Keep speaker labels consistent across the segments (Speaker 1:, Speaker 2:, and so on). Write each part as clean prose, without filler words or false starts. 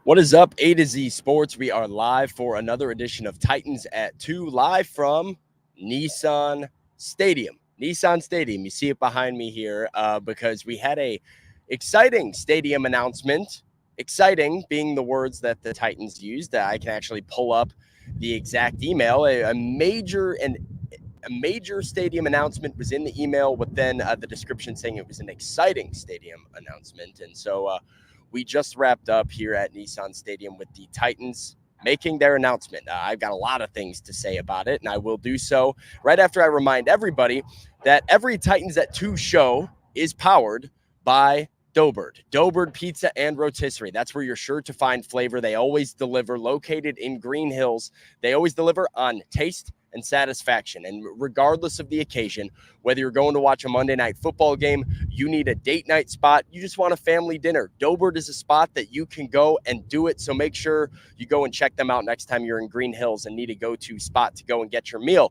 Speaker 1: What is up, A to Z Sports? We are live for another edition of Titans at 2, live from Nissan Stadium. Nissan Stadium. You see it behind me here because we had a exciting stadium announcement. Exciting being the words that the Titans used. I can actually pull up the exact email. A major stadium announcement was in the email, with then the description saying it was an exciting stadium announcement. And so we just wrapped up here at Nissan Stadium with the Titans making their announcement. I've got a lot of things to say about it, and I will do so right after I remind everybody that every Titans at 2 show is powered by Doughbird Pizza and Rotisserie. That's where you're sure to find flavor. They always deliver, located in Green Hills. They always deliver on taste and satisfaction. And regardless of the occasion, whether you're going to watch a Monday night football game, you need a date night spot, you just want a family dinner, Doughbird is a spot that you can go and do it. So make sure you go and check them out next time you're in Green Hills and need a go-to spot to go and get your meal.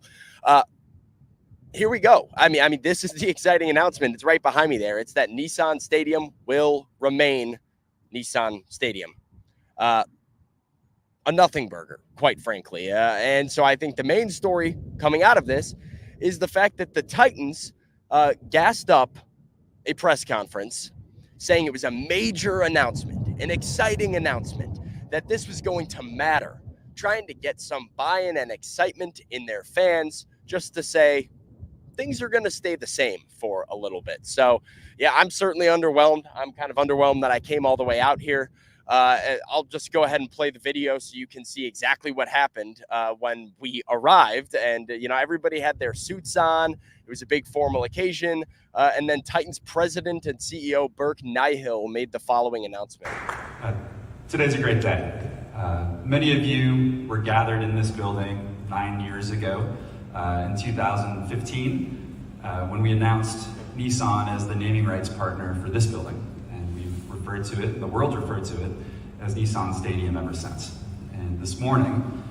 Speaker 1: Here we go. I mean, this is the exciting announcement. It's right behind me there. It's that Nissan Stadium will remain Nissan Stadium. A nothing burger, quite frankly. And so I think the main story coming out of this is the fact that the Titans gassed up a press conference saying it was a major announcement, an exciting announcement, that this was going to matter, trying to get some buy-in and excitement in their fans, just to say things are going to stay the same for a little bit. So, yeah, I'm certainly underwhelmed. I'm kind of underwhelmed that I came all the way out here. I'll just go ahead and play the video so you can see exactly what happened when we arrived. And, everybody had their suits on. It was a big formal occasion. And then Titans president and CEO Burke Nihill made the following announcement.
Speaker 2: Today's a great day. Many of you were gathered in this building 9 years ago in 2015 when we announced Nissan as the naming rights partner for this building. Referred to it, the world referred to it as Nissan Stadium ever since. And this morning,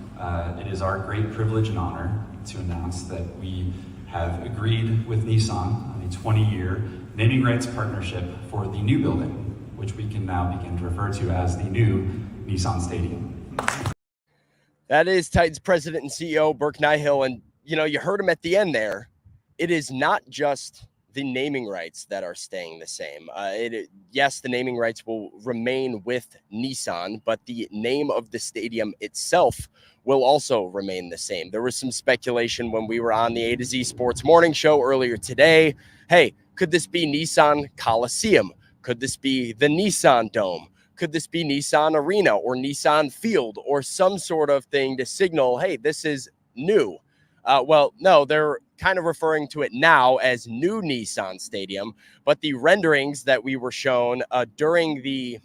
Speaker 2: it is our great privilege and honor to announce that we have agreed with Nissan on a 20-year naming rights partnership for the new building, which we can now begin to refer to as the new Nissan Stadium.
Speaker 1: That is Titans president and CEO Burke Nihill. And, you heard him at the end there. It is not just the naming rights that are staying the same. Yes, the naming rights will remain with Nissan, but the name of the stadium itself will also remain the same. There was some speculation when we were on the A to Z Sports Morning Show earlier today. Hey, could this be Nissan Coliseum? Could this be the Nissan Dome? Could this be Nissan Arena or Nissan Field or some sort of thing to signal, hey, this is new? Well, no, they're kind of referring to it now as new Nissan Stadium, but the renderings that we were shown during the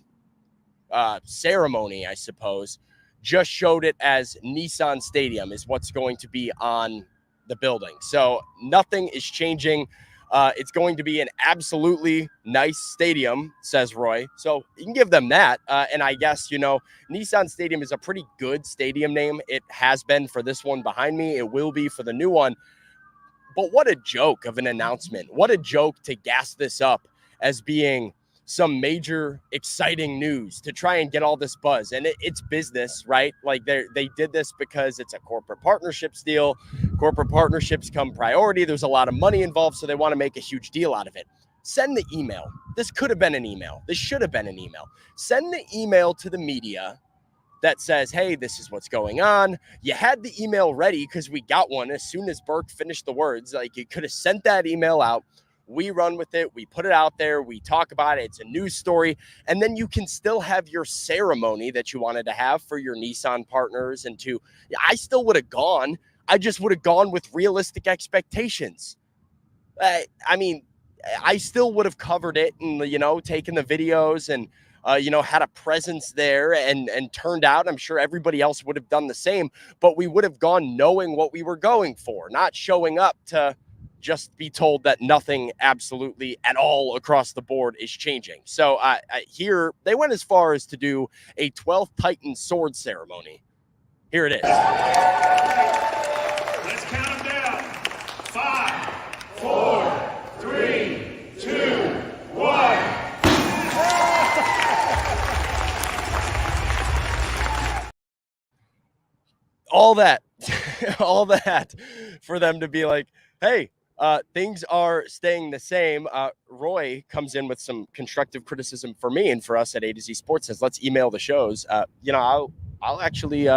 Speaker 1: ceremony, I suppose, just showed it as Nissan Stadium is what's going to be on the building. So nothing is changing. It's going to be an absolutely nice stadium, says Roy. So you can give them that. And I guess, Nissan Stadium is a pretty good stadium name. It has been for this one behind me. It will be for the new one. But what a joke of an announcement. What a joke to gas this up as being some major exciting news to try and get all this buzz. And it's business, right? Like they did this because it's a corporate partnerships deal. Corporate partnerships come priority. There's a lot of money involved, so they want to make a huge deal out of it. Send the email. This could have been an email. This should have been an email. Send the email to the media that says, hey, this is what's going on. You had the email ready because we got one as soon as Burke finished the words. Like, you could have sent that email out. We run with it. We put it out there. We talk about it. It's a news story. And then you can still have your ceremony that you wanted to have for your Nissan partners. And I still would have gone. I just would have gone with realistic expectations. I still would have covered it and, taken the videos and, had a presence there and turned out. I'm sure everybody else would have done the same, but we would have gone knowing what we were going for, not showing up to just be told that nothing absolutely at all across the board is changing. So here they went as far as to do a 12th Titan sword ceremony. Here it is.
Speaker 3: Let's count them down. 5, 4, 3, 2, 1.
Speaker 1: all that, all that for them to be like, hey, things are staying the same. Roy comes in with some constructive criticism for me and for us at A to Z Sports. Says, let's email the shows. I'll actually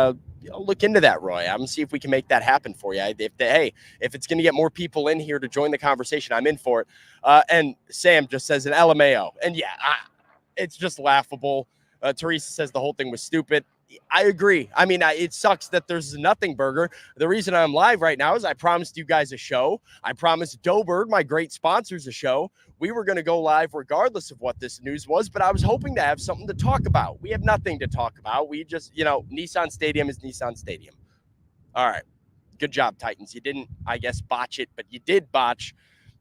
Speaker 1: look into that, Roy. I'm gonna see if we can make that happen for you. If it's going to get more people in here to join the conversation, I'm in for it. And Sam just says an LMAO, and yeah, it's just laughable. Teresa says the whole thing was stupid. I agree. I mean, it sucks that there's a nothing burger. The reason I'm live right now is I promised you guys a show. I promised Doughbird, my great sponsors, a show. We were going to go live regardless of what this news was, but I was hoping to have something to talk about. We have nothing to talk about. We just, Nissan Stadium is Nissan Stadium. All right. Good job, Titans. You didn't, I guess, botch it, but you did botch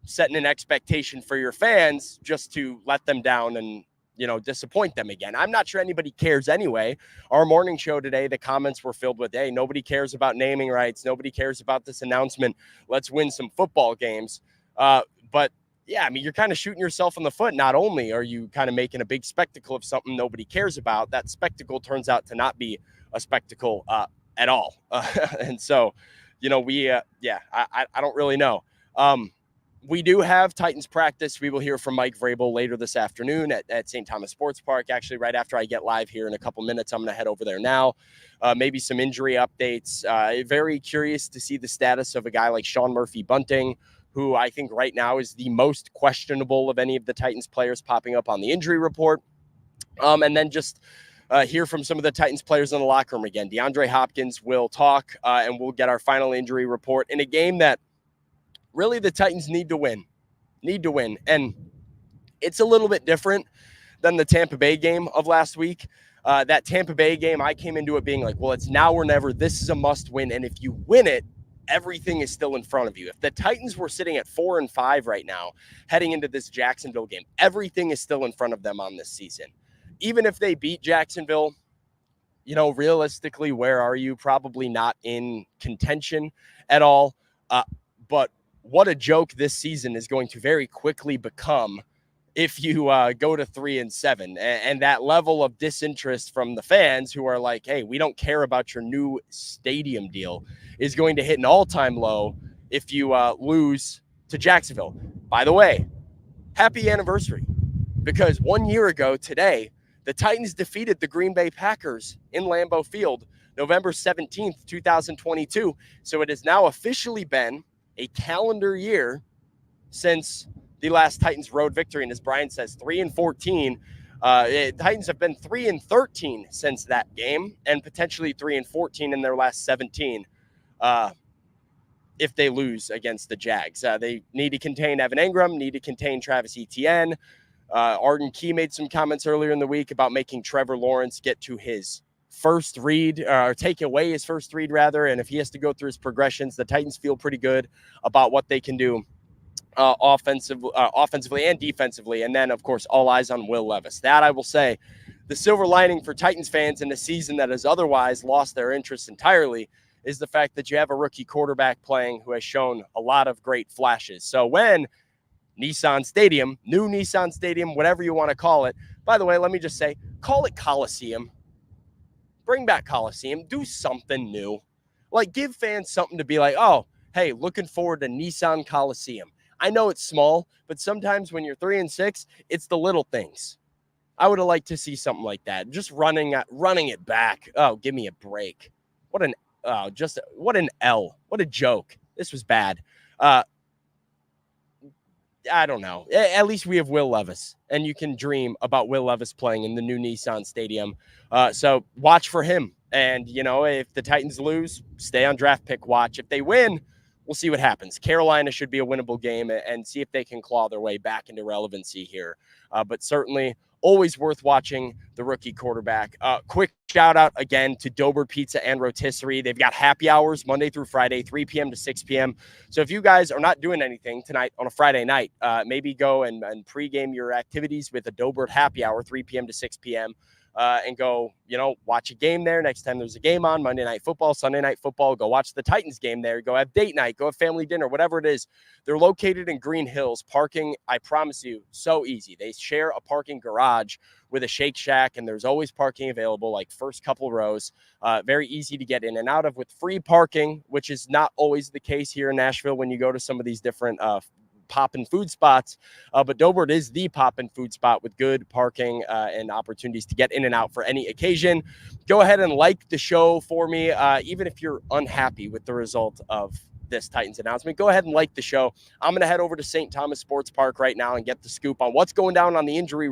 Speaker 1: setting an expectation for your fans just to let them down and disappoint them again. I'm not sure anybody cares anyway. Our morning show today, the comments were filled with, hey, nobody cares about naming rights. Nobody cares about this announcement. Let's win some football games. But yeah, I mean, you're kind of shooting yourself in the foot. Not only are you kind of making a big spectacle of something nobody cares about, that spectacle turns out to not be a spectacle at all. And so, I don't really know. We do have Titans practice. We will hear from Mike Vrabel later this afternoon at St. Thomas Sports Park. Actually, right after I get live here in a couple minutes, I'm going to head over there now. Maybe some injury updates. Very curious to see the status of a guy like Sean Murphy-Bunting, who I think right now is the most questionable of any of the Titans players popping up on the injury report. And then just hear from some of the Titans players in the locker room again. DeAndre Hopkins will talk, and we'll get our final injury report in a game that really the Titans need to win. And it's a little bit different than the Tampa Bay game of last week. That Tampa Bay game, I came into it being like, well, it's now or never. This is a must win. And if you win it, everything is still in front of you. If the Titans were sitting at 4-5 right now, heading into this Jacksonville game, everything is still in front of them on this season. Even if they beat Jacksonville, realistically, where are you? Probably not in contention at all. But what a joke this season is going to very quickly become if you go to 3-7, and that level of disinterest from the fans who are like, hey, we don't care about your new stadium deal is going to hit an all-time low if you lose to Jacksonville. By the way, happy anniversary, because 1 year ago today, the Titans defeated the Green Bay Packers in Lambeau Field, November 17th, 2022. So it has now officially been a calendar year since the last Titans road victory. And as Brian says, 3-14. Titans have been 3-13 since that game, and potentially 3-14 in their last 17 if they lose against the Jags. They need to contain Evan Engram, need to contain Travis Etienne. Arden Key made some comments earlier in the week about making Trevor Lawrence get to his first read, or take away his first read rather. And if he has to go through his progressions, the Titans feel pretty good about what they can do offensively and defensively. And then, of course, all eyes on Will Levis. That, I will say, the silver lining for Titans fans in a season that has otherwise lost their interest entirely is the fact that you have a rookie quarterback playing who has shown a lot of great flashes. So when Nissan Stadium, new Nissan Stadium, whatever you want to call it, by the way, let me just say, call it Coliseum. Bring back Coliseum. Do something new. Like, give fans something to be like, oh, hey, looking forward to Nissan Coliseum. I know it's small, but sometimes when you're 3-6, it's the little things. I would have liked to see something like that. Just running it back. Oh, give me a break. What an L. What a joke. This was bad. I don't know. At least we have Will Levis, and you can dream about Will Levis playing in the new Nissan Stadium. So watch for him. And, if the Titans lose, stay on draft pick watch. If they win, we'll see what happens. Carolina should be a winnable game, and see if they can claw their way back into relevancy here. But certainly always worth watching the rookie quarterback. Quick shout out again to Doughbird Pizza and Rotisserie. They've got happy hours Monday through Friday, 3 p.m. to 6 p.m. So if you guys are not doing anything tonight on a Friday night, maybe go and pregame your activities with a Doughbird happy hour, 3 p.m. to 6 p.m. and go, watch a game there. Next time there's a game on, Monday Night Football, Sunday Night Football, go watch the Titans game there. Go have date night, go have family dinner, whatever it is. They're located in Green Hills. Parking, I promise you, so easy. They share a parking garage with a Shake Shack, and there's always parking available, like first couple rows. Very easy to get in and out of with free parking, which is not always the case here in Nashville when you go to some of these different poppin' food spots, but Doughbird is the poppin' food spot with good parking and opportunities to get in and out for any occasion. Go ahead and like the show for me, even if you're unhappy with the result of this Titans announcement. Go ahead and like the show. I'm going to head over to St. Thomas Sports Park right now and get the scoop on what's going down on the injury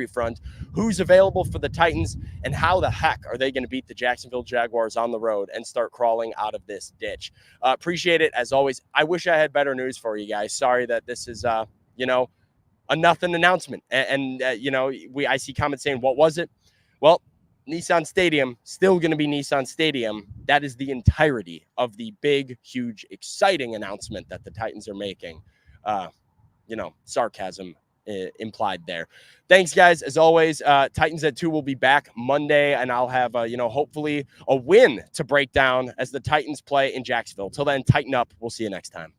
Speaker 1: front, who's available for the Titans, and how the heck are they going to beat the Jacksonville Jaguars on the road and start crawling out of this ditch. Appreciate it as always. I wish I had better news for you guys. Sorry that this is a nothing announcement. And I see comments saying, what was it? Well, Nissan Stadium, still going to be Nissan Stadium. That is the entirety of the big, huge, exciting announcement that the Titans are making. Sarcasm implied there. Thanks, guys. As always, Titans at 2 will be back Monday, and I'll have, hopefully a win to break down as the Titans play in Jacksonville. Till then, tighten up. We'll see you next time.